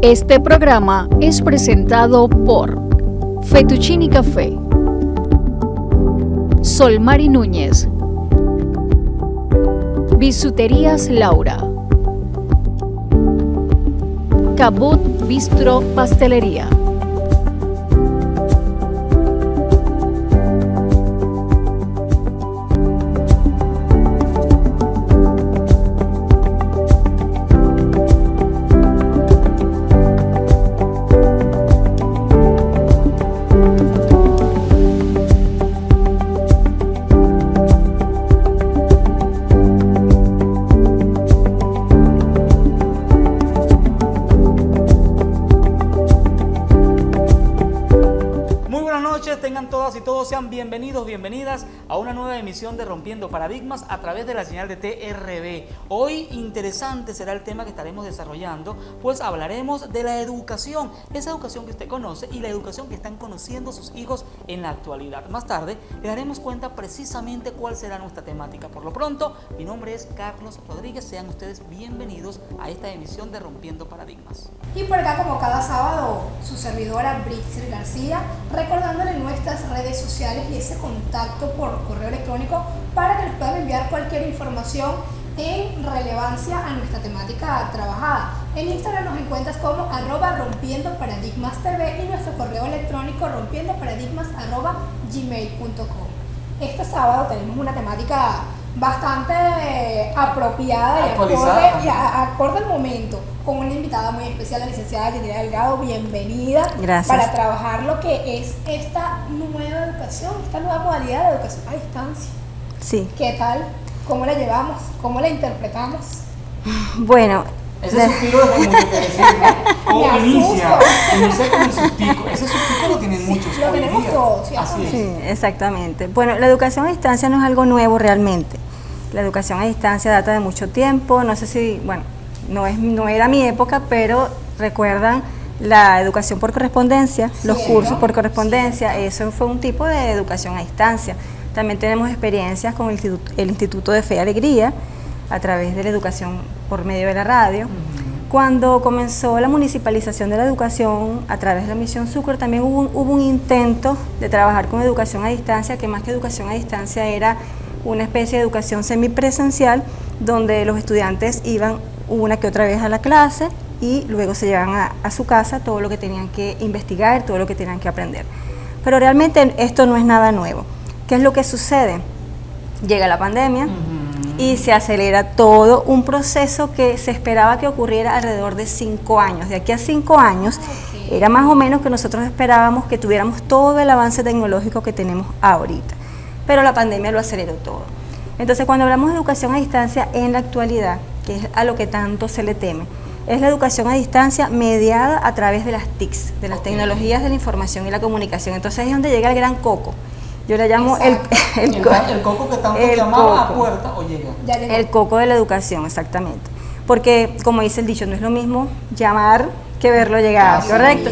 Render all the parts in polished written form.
Este programa es presentado por Fettuccini Café, Solmari Núñez, Bisuterías Laura, Cabot Bistro Pastelería. Sean bienvenidos, bienvenidas a una nueva emisión de Rompiendo Paradigmas a través de la señal de TRB. Hoy interesante será el tema que estaremos desarrollando, pues hablaremos de la educación, esa educación que usted conoce y la educación que están conociendo sus hijos en la actualidad. Más tarde le daremos cuenta precisamente cuál será nuestra temática. Por lo pronto, mi nombre es Carlos Rodríguez, sean ustedes bienvenidos a esta emisión de Rompiendo Paradigmas. Y por acá, como cada sábado, su servidora Brixel García, recordándole nuestras redes sociales y ese contacto por correo electrónico para que nos puedan enviar cualquier información en relevancia a nuestra temática trabajada. En Instagram nos encuentras como @rompiendoparadigmas.tv y nuestro correo electrónico rompiendoparadigmas@gmail.com. Este sábado tenemos una temática bastante apropiada y acorde al momento, con una invitada muy especial, la licenciada Yadira Delgado. Bienvenida. Gracias. Para trabajar lo que es esta nueva educación, esta nueva modalidad de educación a distancia. Sí. ¿Qué tal? ¿Cómo la llevamos? ¿Cómo la interpretamos? Bueno, ese suspiro de ¿cómo inicia? Inicia con el sustico. Ese sustico lo tienen muchos. Lo tenemos todos. Así es. Sí, exactamente. Bueno, la educación a distancia no es algo nuevo realmente. La educación a distancia data de mucho tiempo. No sé si, bueno, no era mi época, pero recuerdan la educación por correspondencia, sí, los cursos ¿no? por correspondencia. Sí. Eso fue un tipo de educación a distancia. También tenemos experiencias con el Instituto de Fe y Alegría a través de la educación por medio de la radio. Cuando comenzó la municipalización de la educación a través de la Misión Sucre, también hubo un intento de trabajar con educación a distancia, que más que educación a distancia era una especie de educación semipresencial, donde los estudiantes iban una que otra vez a la clase y luego se llevaban a su casa todo lo que tenían que investigar, todo lo que tenían que aprender. Pero realmente esto no es nada nuevo. ¿Qué es lo que sucede? Llega la pandemia y se acelera todo un proceso que se esperaba que ocurriera alrededor de 5 años. De aquí a 5 años era más o menos que nosotros esperábamos que tuviéramos todo el avance tecnológico que tenemos ahorita. Pero la pandemia lo aceleró todo. Entonces, cuando hablamos de educación a distancia en la actualidad, que es a lo que tanto se le teme, es la educación a distancia mediada a través de las TICs, de las tecnologías de la información y la comunicación. Entonces ahí es donde llega el gran coco. Yo le llamo el coco que tanto llamaba a puerta o llega. El coco de la educación, exactamente. Porque, como dice el dicho, no es lo mismo llamar que verlo llegar, ¿correcto?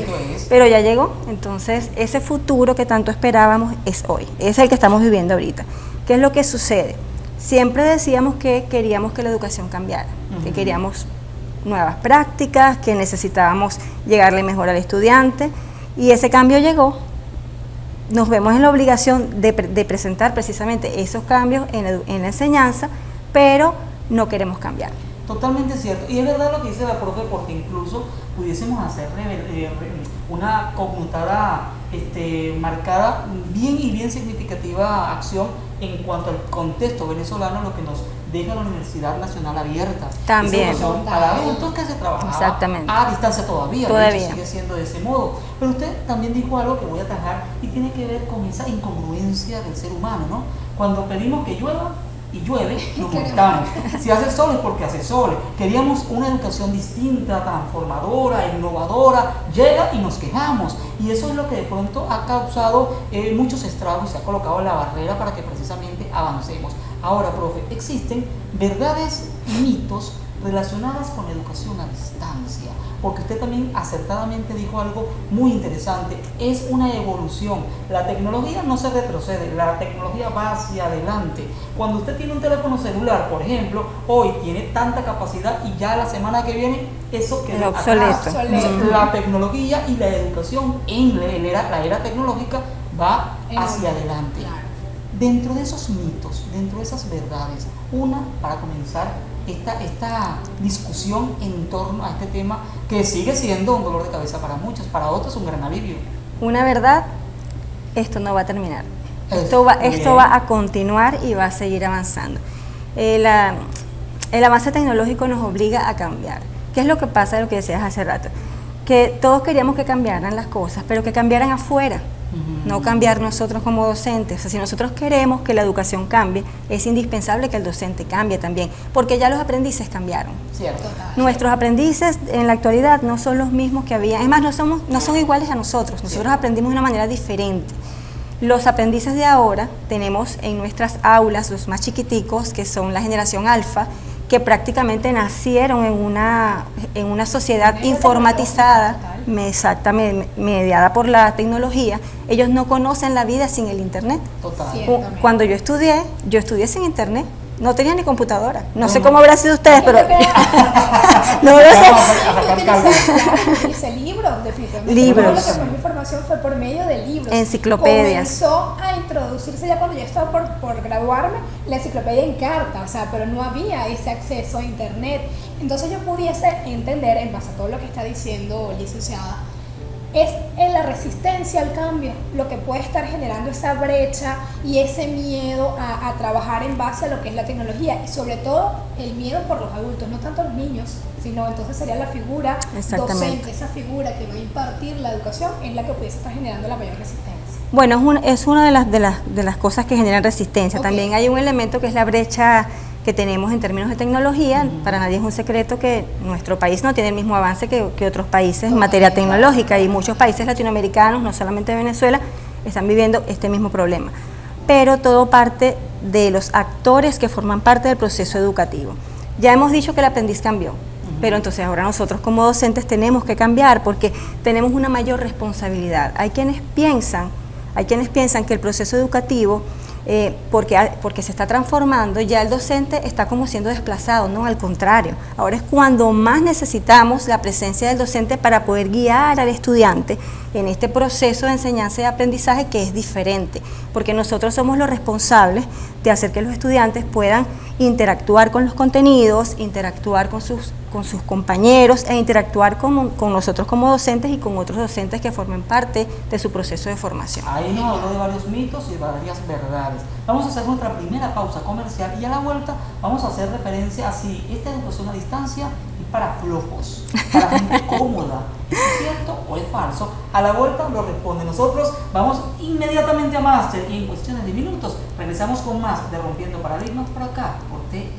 Pero ya llegó. Entonces, ese futuro que tanto esperábamos es hoy. Es el que estamos viviendo ahorita. ¿Qué es lo que sucede? Siempre decíamos que queríamos que la educación cambiara, que queríamos nuevas prácticas, que necesitábamos llegarle mejor al estudiante, y ese cambio llegó. Nos vemos en la obligación de presentar precisamente esos cambios en la enseñanza, pero no queremos cambiar. Totalmente cierto, y es verdad lo que dice la profe, porque incluso pudiésemos hacer una conmutada, marcada, bien significativa acción en cuanto al contexto venezolano, lo que nos deja la Universidad Nacional Abierta. También. Para adultos que se trabajaba exactamente a distancia todavía. De hecho, sigue siendo de ese modo. Pero usted también dijo algo que voy a atajar y tiene que ver con esa incongruencia del ser humano, ¿no? Cuando pedimos que llueva y llueve, nos molestamos. Si hace sol es porque hace sol. Queríamos una educación distinta, transformadora, innovadora, llega y nos quejamos. Y eso es lo que de pronto ha causado muchos estragos y se ha colocado la barrera para que precisamente avancemos. Ahora, profe, existen verdades y mitos relacionadas con la educación a distancia, porque usted también acertadamente dijo algo muy interesante, es una evolución, la tecnología no se retrocede, la tecnología va hacia adelante. Cuando usted tiene un teléfono celular, por ejemplo, hoy tiene tanta capacidad y ya la semana que viene eso queda obsoleto. atrás. Entonces, la tecnología y la educación en la era tecnológica va hacia adelante. Dentro de esos mitos, dentro de esas verdades, una para comenzar esta discusión en torno a este tema que sigue siendo un dolor de cabeza para muchos, para otros un gran alivio. Una verdad, esto no va a terminar. Esto va a continuar y va a seguir avanzando. El avance tecnológico nos obliga a cambiar. ¿Qué es lo que pasa? Lo que decías hace rato, que todos queríamos que cambiaran las cosas, pero que cambiaran afuera. No cambiar nosotros como docentes. O sea, si nosotros queremos que la educación cambie, es indispensable que el docente cambie también, porque ya los aprendices cambiaron. Cierto. Nuestros aprendices en la actualidad no son los mismos que había, es más, no son iguales a nosotros. Nosotros aprendimos de una manera diferente. Los aprendices de ahora tenemos en nuestras aulas, los más chiquiticos, que son la generación alfa, que prácticamente nacieron en una sociedad informatizada, exactamente, mediada por la tecnología. Ellos no conocen la vida sin el internet. Total. Cuando yo estudié sin internet. No tenía ni computadora. No sé cómo habrá sido ustedes, pero no lo sé. Hice libros, definitivamente. Libros. Todo lo que fue mi formación fue por medio de libros. Enciclopedias. Comenzó a introducirse ya cuando yo estaba por graduarme, la enciclopedia en carta, o sea, pero no había ese acceso a internet. Entonces yo pudiese entender, en base a todo lo que está diciendo licenciada, es en la resistencia al cambio lo que puede estar generando esa brecha y ese miedo a trabajar en base a lo que es la tecnología, y sobre todo el miedo por los adultos, no tanto los niños, sino entonces sería la figura docente, esa figura que va a impartir la educación, es la que pudiese estar generando la mayor resistencia. Bueno, es una de las cosas que generan resistencia. Okay. También hay un elemento que es la brecha que tenemos en términos de tecnología. Para nadie es un secreto que nuestro país no tiene el mismo avance que otros países en materia tecnológica, y muchos países latinoamericanos, no solamente Venezuela, están viviendo este mismo problema. Pero todo parte de los actores que forman parte del proceso educativo. Ya hemos dicho que el aprendiz cambió, pero entonces ahora nosotros como docentes tenemos que cambiar porque tenemos una mayor responsabilidad. Hay quienes piensan que el proceso educativo, porque se está transformando, ya el docente está como siendo desplazado. No, al contrario, ahora es cuando más necesitamos la presencia del docente para poder guiar al estudiante en este proceso de enseñanza y aprendizaje, que es diferente, porque nosotros somos los responsables de hacer que los estudiantes puedan interactuar con los contenidos, interactuar con sus compañeros e interactuar con nosotros como docentes y con otros docentes que formen parte de su proceso de formación. Ahí nos habló de varios mitos y de varias verdades. Vamos a hacer nuestra primera pausa comercial y a la vuelta vamos a hacer referencia a si esta educación a distancia es para flojos, para gente cómoda. ¿Es cierto o es falso? A la vuelta lo responde. Nosotros vamos inmediatamente a Máster y en cuestiones de minutos regresamos con más de Rompiendo Paradigmas por acá, por TRB.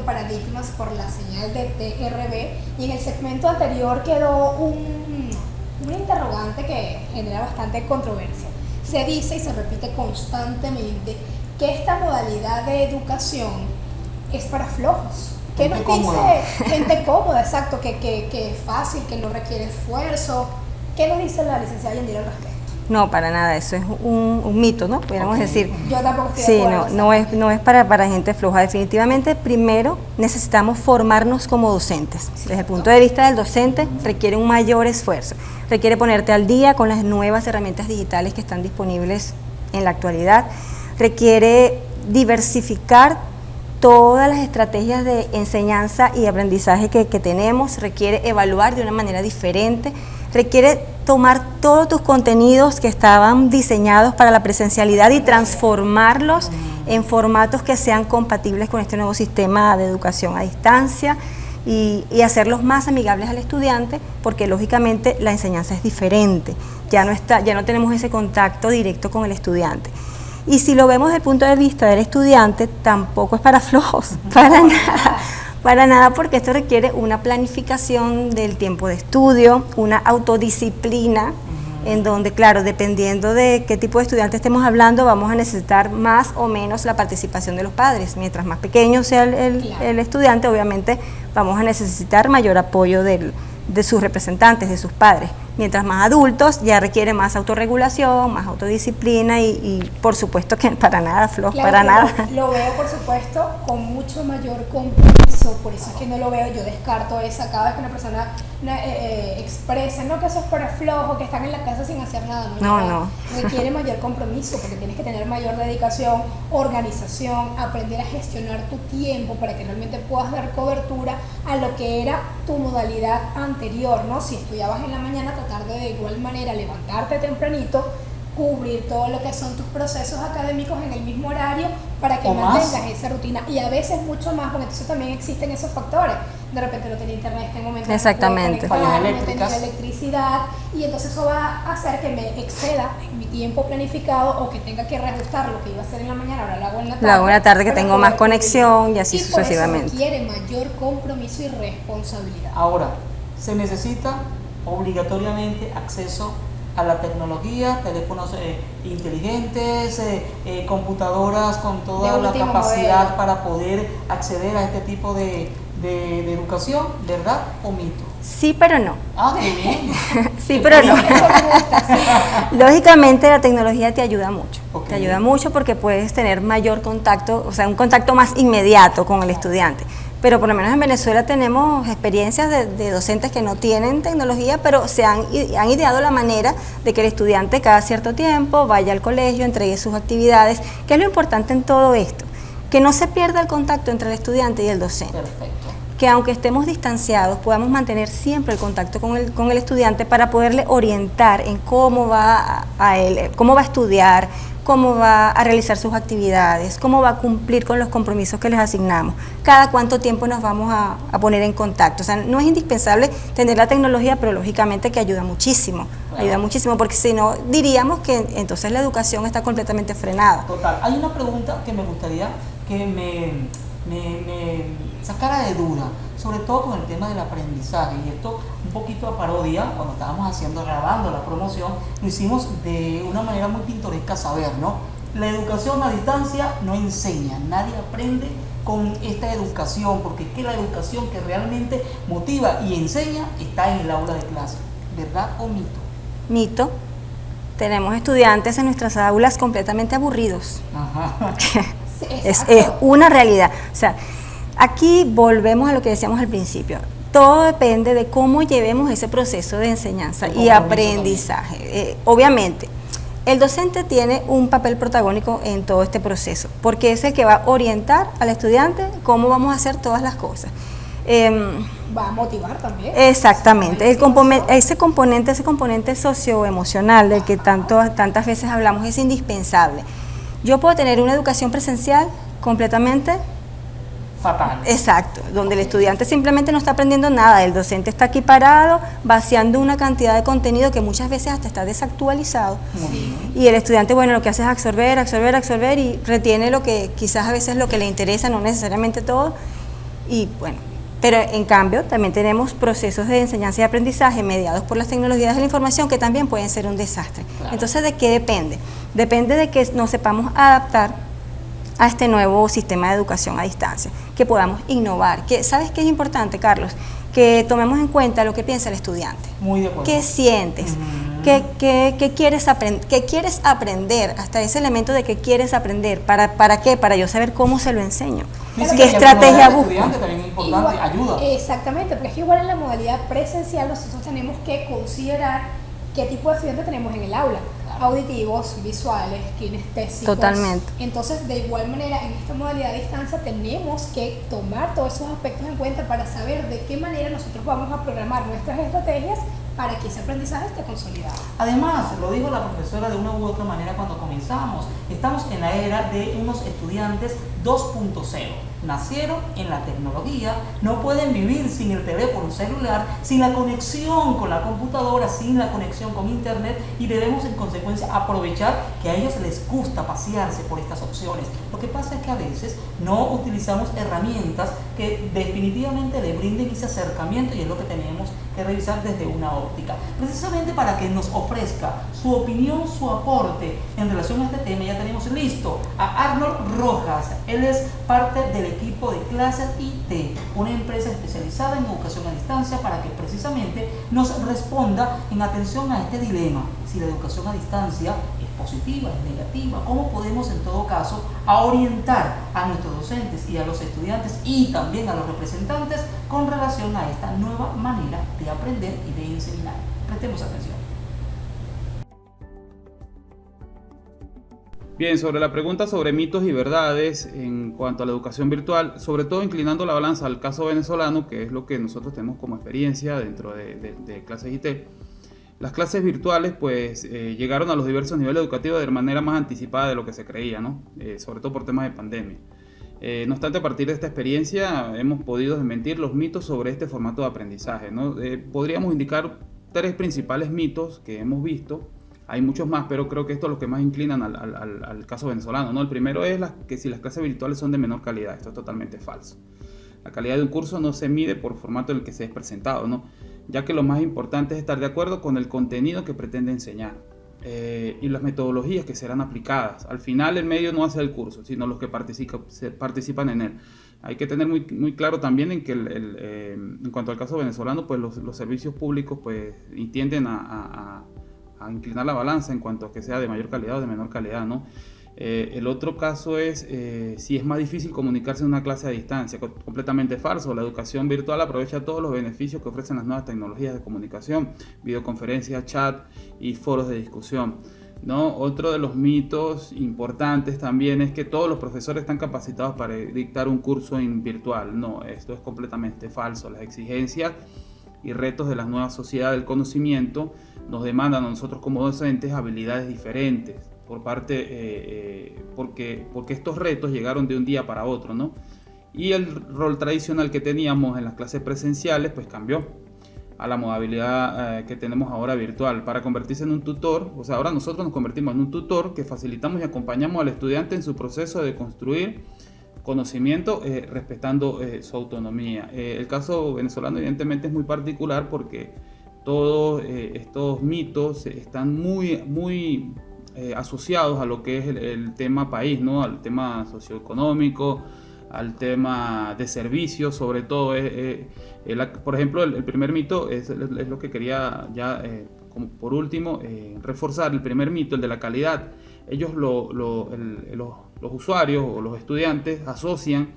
Paradigmas por la señal de TRB, y en el segmento anterior quedó un interrogante que genera bastante controversia. Se dice y se repite constantemente que esta modalidad de educación es para flojos. ¿Qué nos dice gente cómoda? Exacto, que es fácil, que no requiere esfuerzo. ¿Qué nos dice la licenciada Yandira al respecto? No, para nada, eso es un mito, ¿no? Pudiéramos decir. Yo tampoco estoy de acuerdo. Sí, no es para gente floja. Definitivamente, primero necesitamos formarnos como docentes. Desde el punto de vista del docente, requiere un mayor esfuerzo. Requiere ponerte al día con las nuevas herramientas digitales que están disponibles en la actualidad. Requiere diversificar todas las estrategias de enseñanza y aprendizaje que tenemos. Requiere evaluar de una manera diferente. Requiere tomar todos tus contenidos que estaban diseñados para la presencialidad y transformarlos en formatos que sean compatibles con este nuevo sistema de educación a distancia y hacerlos más amigables al estudiante, porque lógicamente la enseñanza es diferente, ya no tenemos ese contacto directo con el estudiante. Y si lo vemos desde el punto de vista del estudiante, tampoco es para flojos, para nada, Para nada, porque esto requiere una planificación del tiempo de estudio, una autodisciplina, en donde, claro, dependiendo de qué tipo de estudiante estemos hablando, vamos a necesitar más o menos la participación de los padres. Mientras más pequeño sea el estudiante, obviamente vamos a necesitar mayor apoyo de sus representantes, de sus padres. Mientras más adultos, ya requiere más autorregulación, más autodisciplina y por supuesto que para nada, Flo, Claro, para nada. Lo veo, por supuesto, con mucho mayor compromiso, por eso es que no lo veo, yo descarto esa, cada vez que una persona expresa, no, que eso es para flojo, que están en la casa sin hacer nada, No. Requiere mayor compromiso, porque tienes que tener mayor dedicación, organización, aprender a gestionar tu tiempo para que realmente puedas dar cobertura a lo que era tu modalidad anterior, ¿no? Si estudiabas en la mañana, tratar de igual manera levantarte tempranito, cubrir todo lo que son tus procesos académicos en el mismo horario para que mantengas esa rutina, y a veces mucho más, porque entonces también existen esos factores. De repente no tenía internet en este momento, exactamente, no tenía electricidad, y entonces eso va a hacer que me exceda en mi tiempo planificado o que tenga que reajustar lo que iba a hacer en la mañana, ahora lo hago en la tarde. Lo hago en la tarde que tengo más conexión y así sucesivamente. Por eso requiere mayor compromiso y responsabilidad. Ahora, se necesita obligatoriamente acceso a la tecnología, teléfonos inteligentes, computadoras con toda la capacidad modelo para poder acceder a este tipo de educación, ¿verdad o mito? Sí, pero no. Ah, qué bien. Sí, pero no. Lógicamente la tecnología te ayuda mucho. Okay. Te ayuda mucho porque puedes tener mayor contacto, o sea, un contacto más inmediato con el estudiante. Pero por lo menos en Venezuela tenemos experiencias de docentes que no tienen tecnología, pero han ideado la manera de que el estudiante cada cierto tiempo vaya al colegio, entregue sus actividades, que es lo importante en todo esto, que no se pierda el contacto entre el estudiante y el docente. Perfecto. Que aunque estemos distanciados, podamos mantener siempre el contacto con el estudiante para poderle orientar en cómo va cómo va a estudiar, cómo va a realizar sus actividades, cómo va a cumplir con los compromisos que les asignamos, cada cuánto tiempo nos vamos a poner en contacto. O sea, no es indispensable tener la tecnología, pero lógicamente que ayuda muchísimo, porque si no diríamos que entonces la educación está completamente frenada. Total. Hay una pregunta que me gustaría que me sacara de duda, sobre todo con el tema del aprendizaje, y esto un poquito a parodia, cuando estábamos grabando la promoción, lo hicimos de una manera muy pintoresca saber, ¿no? La educación a distancia no enseña, nadie aprende con esta educación, porque es que la educación que realmente motiva y enseña está en el aula de clase, ¿verdad o mito? Mito. Tenemos estudiantes en nuestras aulas completamente aburridos. Ajá. Es una realidad. O sea, aquí volvemos a lo que decíamos al principio. Todo depende de cómo llevemos ese proceso de enseñanza y aprendizaje. Obviamente, el docente tiene un papel protagónico en todo este proceso, porque es el que va a orientar al estudiante cómo vamos a hacer todas las cosas. Va a motivar también. Exactamente. Ese componente socioemocional del que tantas veces hablamos es indispensable. Yo puedo tener una educación presencial completamente fatal. Exacto, donde el estudiante simplemente no está aprendiendo nada, el docente está aquí parado, vaciando una cantidad de contenido que muchas veces hasta está desactualizado. Y el estudiante, bueno, lo que hace es absorber y retiene lo que quizás a veces lo que le interesa, no necesariamente todo. Y bueno, pero en cambio también tenemos procesos de enseñanza y aprendizaje mediados por las tecnologías de la información que también pueden ser un desastre. Claro. Entonces, ¿de qué depende? Depende de que nos sepamos adaptar a este nuevo sistema de educación a distancia, que podamos innovar. ¿Sabes qué es importante, Carlos? Que tomemos en cuenta lo que piensa el estudiante. Muy de acuerdo. ¿Qué sientes? ¿Qué quieres aprender? Hasta ese elemento de que quieres aprender. ¿Para qué? Para yo saber cómo se lo enseño. ¿Qué estrategia busco? También es importante, ayuda. Exactamente, porque es que igual en la modalidad presencial nosotros tenemos que considerar qué tipo de estudiantes tenemos en el aula. Auditivos, visuales, kinestésicos. Totalmente. Entonces, de igual manera, en esta modalidad de distancia tenemos que tomar todos esos aspectos en cuenta para saber de qué manera nosotros vamos a programar nuestras estrategias para que ese aprendizaje esté consolidado. Además, lo dijo la profesora de una u otra manera cuando comenzamos, estamos en la era de unos estudiantes 2.0. nacieron en la tecnología, no pueden vivir sin el teléfono celular, sin la conexión con la computadora, sin la conexión con internet, y debemos en consecuencia aprovechar que a ellos les gusta pasearse por estas opciones. Lo que pasa es que a veces no utilizamos herramientas que definitivamente le brinden ese acercamiento, y es lo que tenemos que revisar desde una óptica. Precisamente para que nos ofrezca su opinión, su aporte en relación a este tema, ya tenemos listo a Arnold Rojas. Él es parte del equipo de Clases IT, una empresa especializada en educación a distancia, para que precisamente nos responda en atención a este dilema: si la educación a distancia es positiva, es negativa, cómo podemos en todo caso orientar a nuestros docentes y a los estudiantes y también a los representantes con relación a esta nueva manera de aprender y de enseñar. Prestemos atención. Bien, sobre la pregunta sobre mitos y verdades en cuanto a la educación virtual, sobre todo inclinando la balanza al caso venezolano, que es lo que nosotros tenemos como experiencia dentro de Clases IT. Las clases virtuales pues llegaron a los diversos niveles educativos de manera más anticipada de lo que se creía, ¿no? Sobre todo por temas de pandemia. No obstante, a partir de esta experiencia hemos podido desmentir los mitos sobre este formato de aprendizaje, ¿no? Podríamos indicar 3 principales mitos que hemos visto. Hay muchos más, pero creo que estos son los que más inclinan al caso venezolano, ¿no? El primero es que si las clases virtuales son de menor calidad. Esto es totalmente falso. La calidad de un curso no se mide por formato en el que se es presentado, ¿no? Ya que lo más importante es estar de acuerdo con el contenido que pretende enseñar y las metodologías que serán aplicadas. Al final el medio no hace el curso, sino los que participan en él. Hay que tener muy claro también en que en cuanto al caso venezolano, pues los servicios públicos pues tienden a inclinar la balanza en cuanto a que sea de mayor calidad o de menor calidad, ¿no? El otro caso es si es más difícil comunicarse en una clase a distancia. Completamente falso. La educación virtual aprovecha todos los beneficios que ofrecen las nuevas tecnologías de comunicación, videoconferencias, chat y foros de discusión, ¿no? Otro de los mitos importantes también es que todos los profesores están capacitados para dictar un curso en virtual. No, esto es completamente falso. Las exigencias y retos de la nueva sociedad del conocimiento nos demandan a nosotros como docentes habilidades diferentes porque estos retos llegaron de un día para otro, ¿no? Y el rol tradicional que teníamos en las clases presenciales pues cambió a la modalidad que tenemos ahora virtual, para convertirse en un tutor. O sea, ahora nosotros nos convertimos en un tutor que facilitamos y acompañamos al estudiante en su proceso de construir conocimiento, respetando su autonomía. El caso venezolano evidentemente es muy particular porque todos estos mitos están muy asociados a lo que es el tema país, ¿no? Al tema socioeconómico, al tema de servicios, sobre todo. Por ejemplo, el primer mito es lo que quería ya, como por último, reforzar. El primer mito, el de la calidad. Ellos, los usuarios o los estudiantes, asocian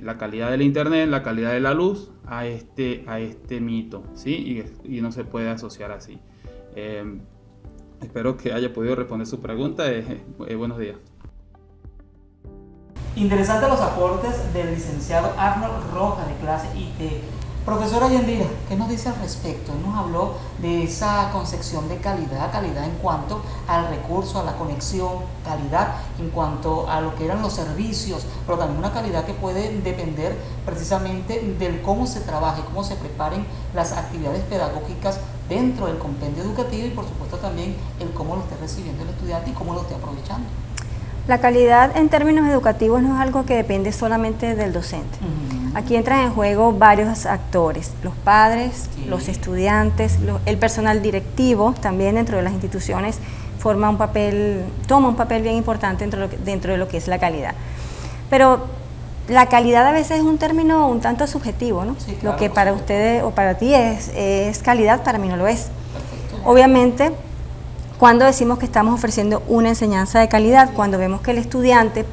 la calidad del internet, la calidad de la luz a este mito, ¿sí? Y no se puede asociar así. Espero que haya podido responder su pregunta. Buenos días. Interesantes los aportes del licenciado Arnold Rojas de Clases IT. Profesora Yendira, ¿qué nos dice al respecto? Él nos habló de esa concepción de calidad en cuanto al recurso, a la conexión, calidad en cuanto a lo que eran los servicios, pero también una calidad que puede depender precisamente del cómo se trabaje, cómo se preparen las actividades pedagógicas dentro del compendio educativo y por supuesto también el cómo lo esté recibiendo el estudiante y cómo lo esté aprovechando. La calidad en términos educativos no es algo que depende solamente del docente. Aquí entran en juego varios actores, los padres, sí, los estudiantes, el personal directivo también dentro de las instituciones toma un papel bien importante dentro de lo que es la calidad. Pero la calidad a veces es un término un tanto subjetivo, ¿no? Sí, claro, lo que para ustedes o para ti es calidad, para mí no lo es. Perfecto. Obviamente, cuando decimos que estamos ofreciendo una enseñanza de calidad, cuando vemos que el estudiante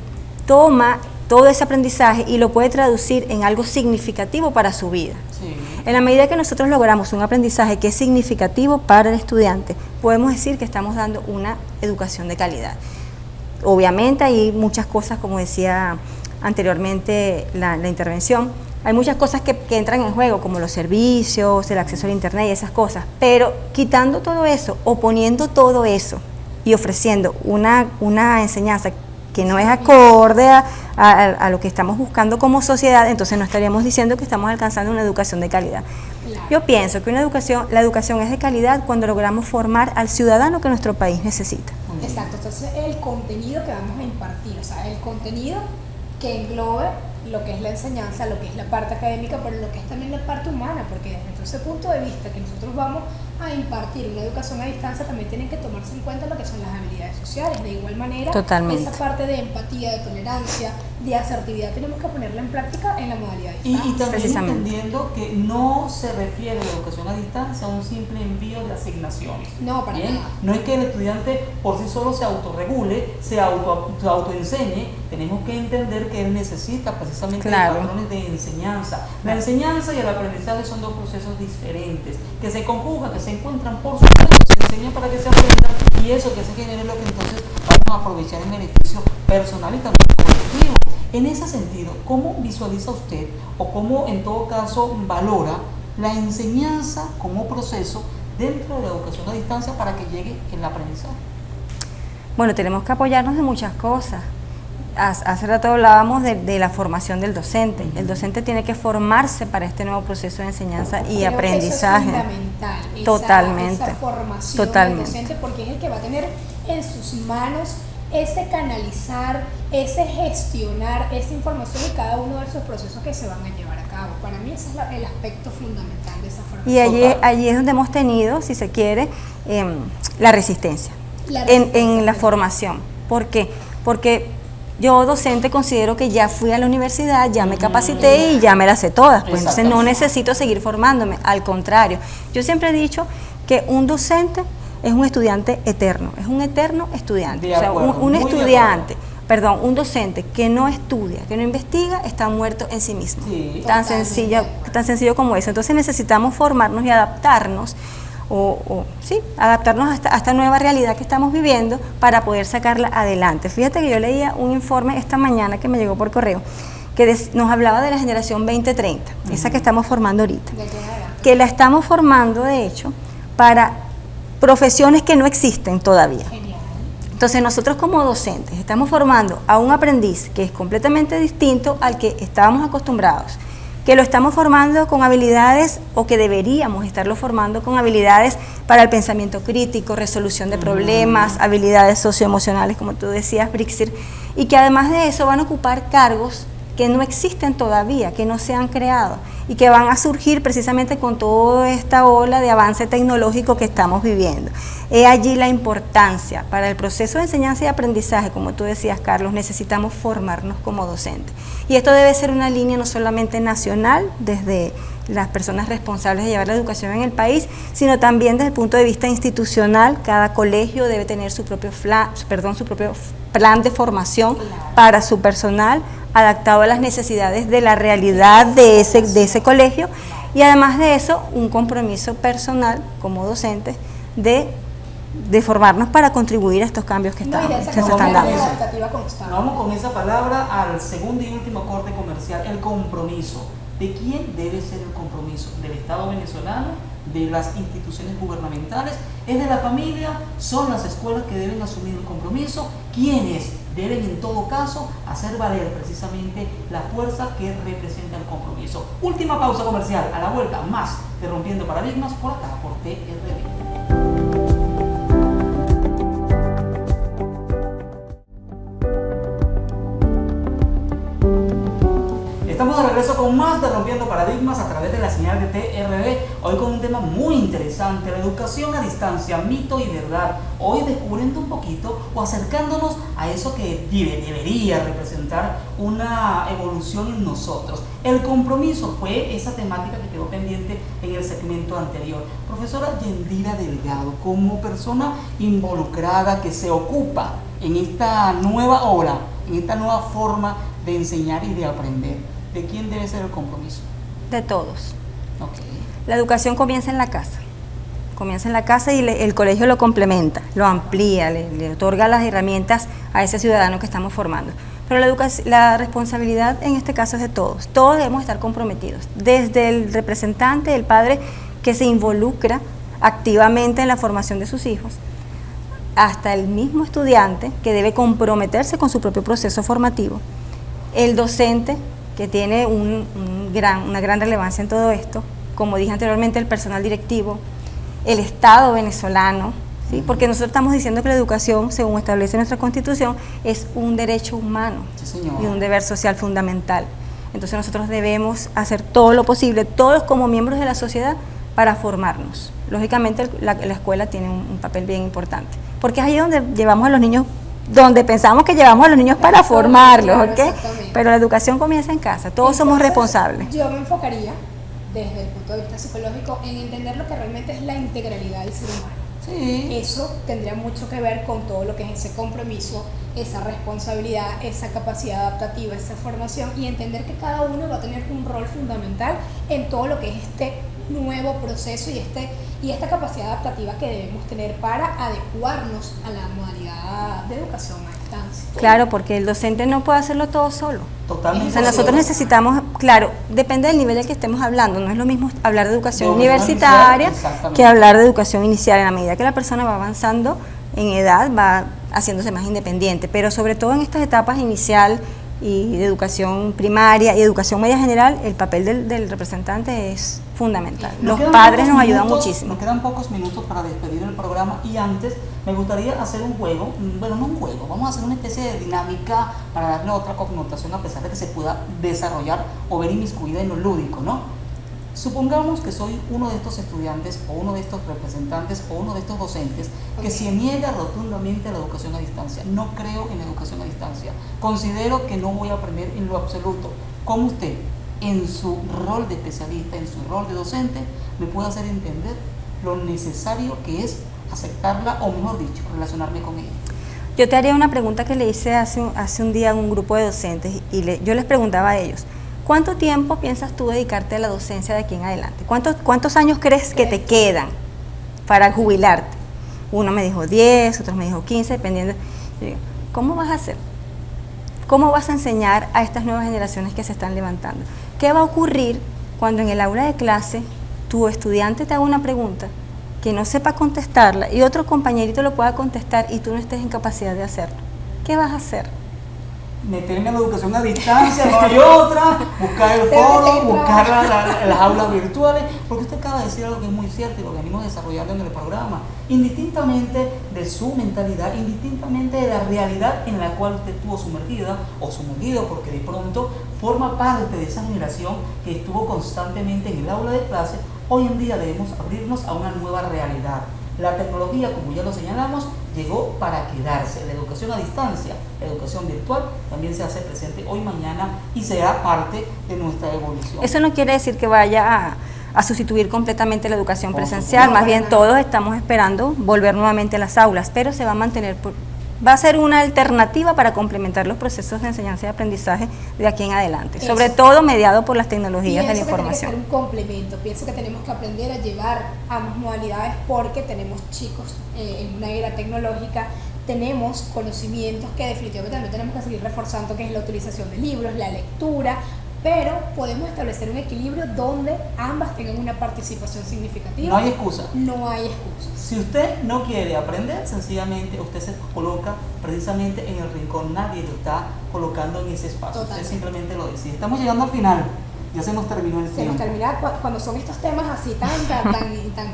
toma todo ese aprendizaje y lo puede traducir en algo significativo para su vida. Sí. En la medida que nosotros logramos un aprendizaje que es significativo para el estudiante, podemos decir que estamos dando una educación de calidad. Obviamente hay muchas cosas, como decía anteriormente la intervención, hay muchas cosas que entran en juego, como los servicios, el acceso al internet y esas cosas, pero quitando todo eso o poniendo todo eso y ofreciendo una enseñanza que no es acorde a lo que estamos buscando como sociedad, entonces no estaríamos diciendo que estamos alcanzando una educación de calidad. Claro. Yo pienso que la educación es de calidad cuando logramos formar al ciudadano que nuestro país necesita. Exacto, entonces el contenido que vamos a impartir, o sea, el contenido que englobe lo que es la enseñanza, lo que es la parte académica, pero lo que es también la parte humana, porque desde ese punto de vista que nosotros vamos a impartir una educación a distancia, también tienen que tomarse en cuenta lo que son las habilidades sociales. De igual manera, Totalmente. esa parte de empatía, de tolerancia, de asertividad, tenemos que ponerla en práctica en la modalidad de Y distancia. también Precisamente. entendiendo que no se refiere la educación a distancia a un simple envío de asignaciones. No, para Bien, nada. no es que el estudiante por sí solo se autorregule, se autoenseñe, tenemos que entender que él necesita precisamente Claro. patrones de enseñanza. La enseñanza y el aprendizaje son dos procesos diferentes, que se conjugan, que se encuentran, por supuesto, se enseña para que se aprenda, y eso que se genere lo que entonces vamos a aprovechar en beneficio personal y también colectivo. En ese sentido, ¿cómo visualiza usted o cómo en todo caso valora la enseñanza como proceso dentro de la educación a distancia para que llegue el aprendizaje? Bueno, tenemos que apoyarnos de muchas cosas. Hace rato hablábamos de la formación del docente. El docente tiene que formarse para este nuevo proceso de enseñanza y Creo aprendizaje. que eso es fundamental, Totalmente. esa formación Totalmente. del docente, porque es el que va a tener en sus manos ese canalizar, ese gestionar esa información y cada uno de esos procesos que se van a llevar a cabo. Para mí ese es el aspecto fundamental de esa formación. Y allí es donde hemos tenido, si se quiere, la resistencia, La resistencia. en la formación. ¿Por qué? Porque yo, docente, considero que ya fui a la universidad, ya me capacité y ya me las sé todas, pues entonces no necesito seguir formándome, al contrario. Yo siempre he dicho que un docente es un estudiante eterno, es un eterno estudiante. De O sea, acuerdo, un muy de estudiante, perdón, un docente que no estudia, que no investiga, está muerto en sí mismo. Sí. Tan Totalmente. tan sencillo como eso. Entonces necesitamos formarnos y adaptarnos, adaptarnos a esta nueva realidad que estamos viviendo para poder sacarla adelante. Fíjate que yo leía un informe esta mañana que me llegó por correo, que nos hablaba de la generación 2030, esa que estamos formando ahorita, De aquí en adelante. que la estamos formando de hecho para profesiones que no existen todavía. Genial. Entonces nosotros como docentes estamos formando a un aprendiz que es completamente distinto al que estábamos acostumbrados, que lo estamos formando con habilidades o que deberíamos estarlo formando con habilidades para el pensamiento crítico, resolución de problemas, habilidades socioemocionales, como tú decías, Brixir, y que además de eso van a ocupar cargos que no existen todavía, que no se han creado y que van a surgir precisamente con toda esta ola de avance tecnológico que estamos viviendo. He allí la importancia para el proceso de enseñanza y aprendizaje, como tú decías, Carlos, necesitamos formarnos como docentes. Y esto debe ser una línea no solamente nacional, desde las personas responsables de llevar la educación en el país, sino también desde el punto de vista institucional. Cada colegio debe tener su propio plan de formación para su personal, adaptado a las necesidades de la realidad de ese colegio, y además de eso, un compromiso personal como docentes de formarnos para contribuir a estos cambios que No, y de esa se están dando. adaptativa constante. Vamos con esa palabra al segundo y último corte comercial, el compromiso. ¿De quién debe ser el compromiso? ¿Del Estado venezolano? ¿De las instituciones gubernamentales? ¿Es de la familia? ¿Son las escuelas que deben asumir el compromiso? ¿Quiénes deben en todo caso hacer valer precisamente la fuerza que representa el compromiso? Última pausa comercial, a la vuelta más de Rompiendo Paradigmas por acá, por TRV. Estamos de regreso con más de Rompiendo Paradigmas a través de la señal de TRV, hoy con un tema muy interesante, la educación a distancia, mito y verdad. Hoy descubriendo un poquito o acercándonos a eso que debería representar una evolución en nosotros. El compromiso fue esa temática que quedó pendiente en el segmento anterior. Profesora Yendira Delgado, como persona involucrada que se ocupa en esta nueva hora, en esta nueva forma de enseñar y de aprender, ¿de quién debe ser el compromiso? De todos. Okay. La educación comienza en la casa. Comienza en la casa y el colegio lo complementa, lo amplía, le otorga las herramientas a ese ciudadano que estamos formando. Pero la responsabilidad en este caso es de todos. Todos debemos estar comprometidos. Desde el representante, el padre que se involucra activamente en la formación de sus hijos, hasta el mismo estudiante, que debe comprometerse con su propio proceso formativo, el docente, que tiene una gran relevancia en todo esto, como dije anteriormente, el personal directivo, el Estado venezolano, ¿sí? Porque nosotros estamos diciendo que la educación, según establece nuestra Constitución, es un derecho humano, Sí, señor. y un deber social fundamental. Entonces nosotros debemos hacer todo lo posible, todos como miembros de la sociedad, para formarnos. Lógicamente la escuela tiene un papel bien importante, porque es ahí donde llevamos a los niños, donde pensamos que llevamos a los niños para formarlos, Claro, ¿ok? exactamente. Pero la educación comienza en casa, todos somos Entonces, responsables. Yo me enfocaría, desde el punto de vista psicológico, en entender lo que realmente es la integralidad del ser humano. Sí. Eso tendría mucho que ver con todo lo que es ese compromiso, esa responsabilidad, esa capacidad adaptativa, esa formación, y entender que cada uno va a tener un rol fundamental en todo lo que es este nuevo proceso y esta capacidad adaptativa que debemos tener para adecuarnos a la modalidad de educación a distancia. Claro, porque el docente no puede hacerlo todo solo. Totalmente. O sea, nosotros necesitamos, claro, depende del nivel del que estemos hablando, no es lo mismo hablar de educación De educación universitaria inicial, exactamente. que hablar de educación inicial. En la medida que la persona va avanzando en edad, va haciéndose más independiente, pero sobre todo en estas etapas inicial y de educación primaria y educación media general, el papel del representante es fundamental. Los quedan padres pocos nos ayudan minutos, muchísimo. Nos quedan pocos minutos para despedir el programa, y antes me gustaría hacer un juego, bueno, no un juego, vamos a hacer una especie de dinámica para darle otra connotación, a pesar de que se pueda desarrollar o ver inmiscuida en lo lúdico, ¿no? Supongamos que soy uno de estos estudiantes o uno de estos representantes o uno de estos docentes que se niega rotundamente a la educación a distancia. No creo en la educación a distancia. Considero que no voy a aprender en lo absoluto. ¿Cómo usted, en su rol de especialista, en su rol de docente, me puede hacer entender lo necesario que es aceptarla, o mejor dicho, relacionarme con ella? Yo te haría una pregunta que le hice hace un día a un grupo de docentes y yo les preguntaba a ellos: ¿cuánto tiempo piensas tú dedicarte a la docencia de aquí en adelante? ¿Cuántos años crees que te quedan para jubilarte? Uno me dijo 10, otros me dijo 15, dependiendo. Yo digo, ¿cómo vas a hacer? ¿Cómo vas a enseñar a estas nuevas generaciones que se están levantando? ¿Qué va a ocurrir cuando en el aula de clase tu estudiante te haga una pregunta que no sepa contestarla y otro compañerito lo pueda contestar y tú no estés en capacidad de hacerlo? ¿Qué vas a hacer? Meterme en la educación a distancia, no hay otra, buscar el foro, buscar las aulas virtuales, porque usted acaba de decir algo que es muy cierto y lo venimos desarrollando en el programa. Indistintamente de su mentalidad, indistintamente de la realidad en la cual usted estuvo sumergida o sumergido, porque de pronto forma parte de esa generación que estuvo constantemente en el aula de clase, hoy en día debemos abrirnos a una nueva realidad. La tecnología, como ya lo señalamos, llegó para quedarse. La educación a distancia, la educación virtual, también se hace presente hoy, mañana, y será parte de nuestra evolución. Eso no quiere decir que vaya a sustituir completamente la educación Por presencial, supuesto. más bien todos estamos esperando volver nuevamente a las aulas, pero se va a mantener, va a ser una alternativa para complementar los procesos de enseñanza y aprendizaje de aquí en adelante, Eso. sobre todo mediado por las tecnologías de la Pienso que información. tiene que ser un complemento. Pienso que tenemos que aprender a llevar ambas modalidades, porque tenemos chicos en una era tecnológica, tenemos conocimientos que definitivamente también tenemos que seguir reforzando, que es la utilización de libros, la lectura, pero podemos establecer un equilibrio donde ambas tengan una participación significativa. No hay excusa. No hay excusa. Si usted no quiere aprender, sencillamente usted se coloca precisamente en el rincón, nadie lo está colocando en ese espacio. Total. Usted simplemente lo decide. Estamos llegando al final, ya se nos terminó el Se tiempo. nos termina cuando son estos temas así tan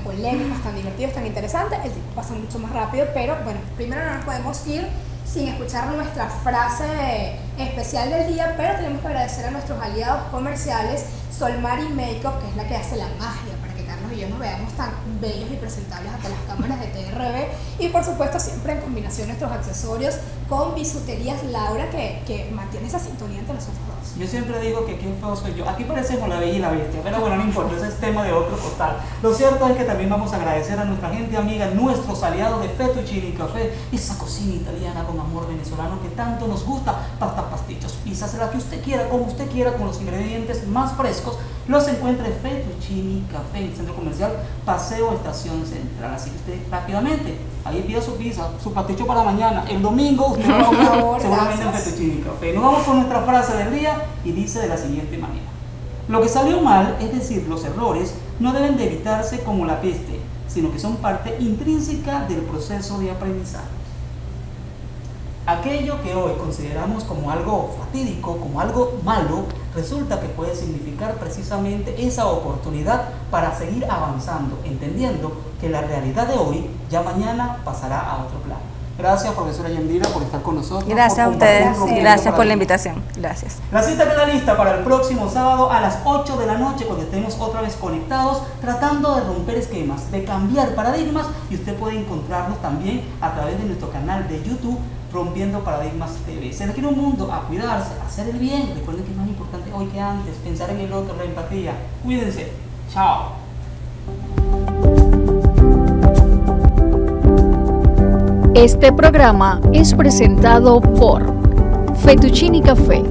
polémicos, tan divertidos, tan interesantes, el tiempo pasa mucho más rápido, pero bueno, primero no nos podemos ir sin escuchar nuestra frase especial del día, pero tenemos que agradecer a nuestros aliados comerciales, Solmari Makeup, que es la que hace la magia para que Carlos y yo nos veamos tan bellos y presentables ante las cámaras de TRB, y por supuesto siempre en combinación nuestros accesorios con Bisuterías Laura, que mantiene esa sintonía entre nosotros dos. Yo siempre digo que aquí un feo soy yo. Aquí parecemos la bella y la bestia, pero bueno, no importa, ese es tema de otro costal. Lo cierto es que también vamos a agradecer a nuestra gente amiga, nuestros aliados de Fettuccine Café, esa cocina italiana con amor venezolano que tanto nos gusta, pasta, pastichos, pizzas, la que usted quiera, como usted quiera, con los ingredientes más frescos. Los encuentra en Fettuccine Café, en el centro comercial Paseo Estación Central. Así que usted rápidamente, ahí pida su pizza, su pasticho para mañana. El domingo usted va a Por comer favor, seguramente en gracias. Fettuccine Café. Nos vamos con nuestra frase del día y dice de la siguiente manera: lo que salió mal, es decir, los errores, no deben de evitarse como la peste, sino que son parte intrínseca del proceso de aprendizaje. Aquello que hoy consideramos como algo fatídico, como algo malo, resulta que puede significar precisamente esa oportunidad para seguir avanzando, entendiendo que la realidad de hoy ya mañana pasará a otro plano. Gracias, profesora Yandira, por estar con nosotros. Gracias a ustedes, gracias por la invitación. Gracias. La cita queda lista para el próximo sábado a las 8 de la noche, cuando estemos otra vez conectados, tratando de romper esquemas, de cambiar paradigmas, y usted puede encontrarnos también a través de nuestro canal de YouTube, Rompiendo Paradigmas TV. Se requiere un mundo a cuidarse, a hacer el bien. Recuerden que es más importante hoy que antes, pensar en el otro, la empatía. Cuídense. Chao. Este programa es presentado por Fettuccini Café,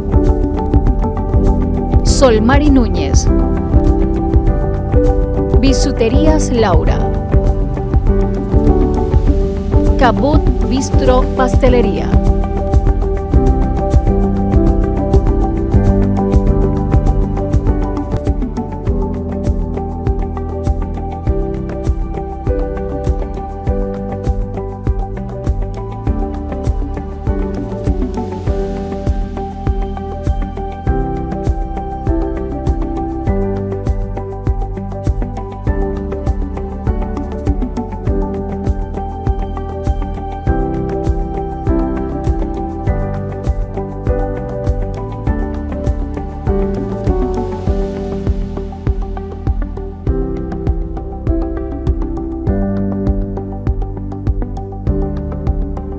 Solmari Núñez, Bisuterías Laura, Cabot Bistro Pastelería.